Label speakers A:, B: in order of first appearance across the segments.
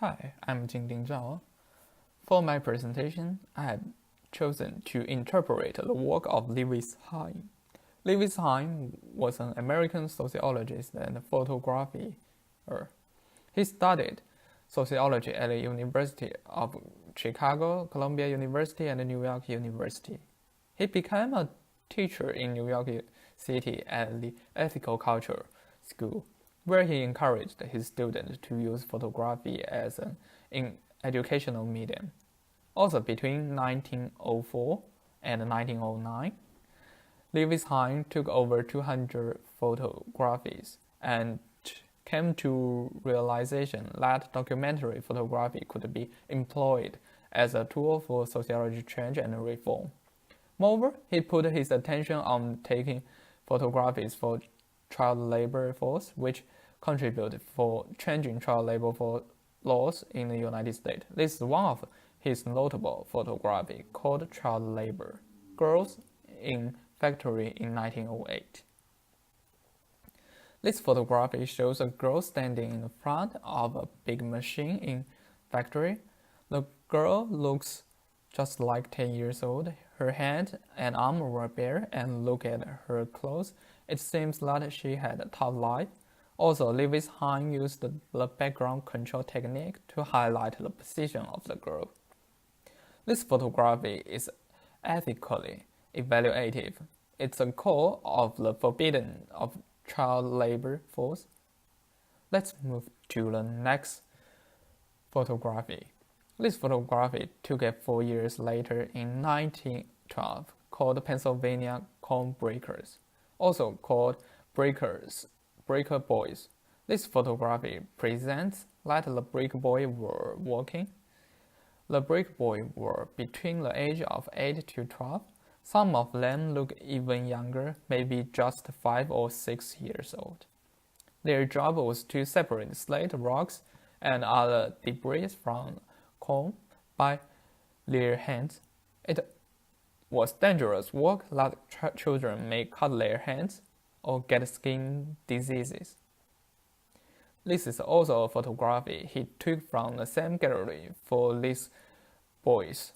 A: Hi, I'm Jinding Zhao. For my presentation, I have chosen to interpret the work of Lewis Hine. Lewis Hine was an American sociologist and photographer. He studied sociology at the University of Chicago, Columbia University, and New York University. He became a teacher in New York City at the Ethical Culture School, where he encouraged his students to use photography as an educational medium. Also, between 1904 and 1909, Lewis Hine took over 200 photographies and came to realization that documentary photography could be employed as a tool for sociology change and reform. Moreover, he put his attention on taking photographies for child labor force, which contributed for changing child labor laws in the United States. This is one of his notable photography called Child Labor, Girls in Factory in 1908. This photography shows a girl standing in front of a big machine in factory. The girl looks just like 10 years old. Her hand and arm were bare, and look at her clothes. It seems that she had a tough life. Also, Lewis Hine used the background control technique to highlight the position of the girl. This photography is ethically evaluative. It's a call of the forbidden of child labor force. Let's move to the next photography. This photography took 4 years later in 1912, called Pennsylvania Corn Breakers, also called Breaker Boys. This photography presents that the brick boys were working. The brick boys were between the age of 8 to 12. Some of them look even younger, maybe just 5 or 6 years old. Their job was to separate slate, rocks, and other debris from corn by their hands. It was dangerous work that children may cut their hands or get skin diseases. This is also a photography he took from the same gallery for these boys.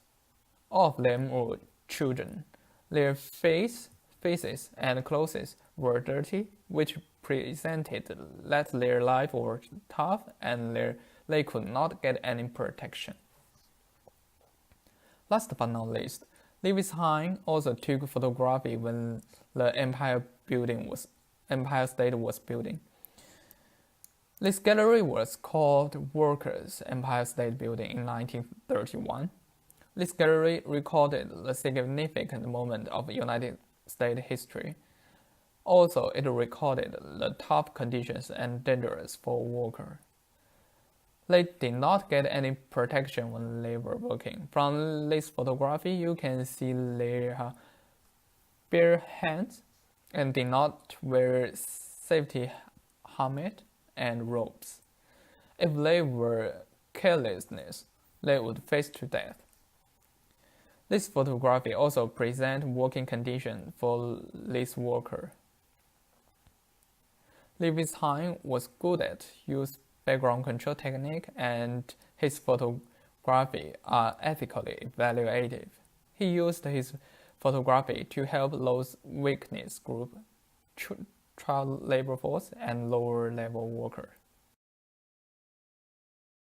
A: All of them were children. Their faces and clothes were dirty, which presented that their life was tough and they could not get any protection. Last but not least, Lewis Hine also took photography when the Empire State was building. This gallery was called Workers' Empire State Building in 1931. This gallery recorded the significant moment of United States history. Also, it recorded the tough conditions and dangers for workers. They did not get any protection when they were working. From this photography, you can see their bare hands and did not wear safety helmet and ropes. If they were carelessness, they would face to death. This photography also presents working conditions for this worker. Lewis Hine was good at use background control technique, and his photography are ethically evaluative. He used his photography to help those weakness groups, child labor force, and lower level workers.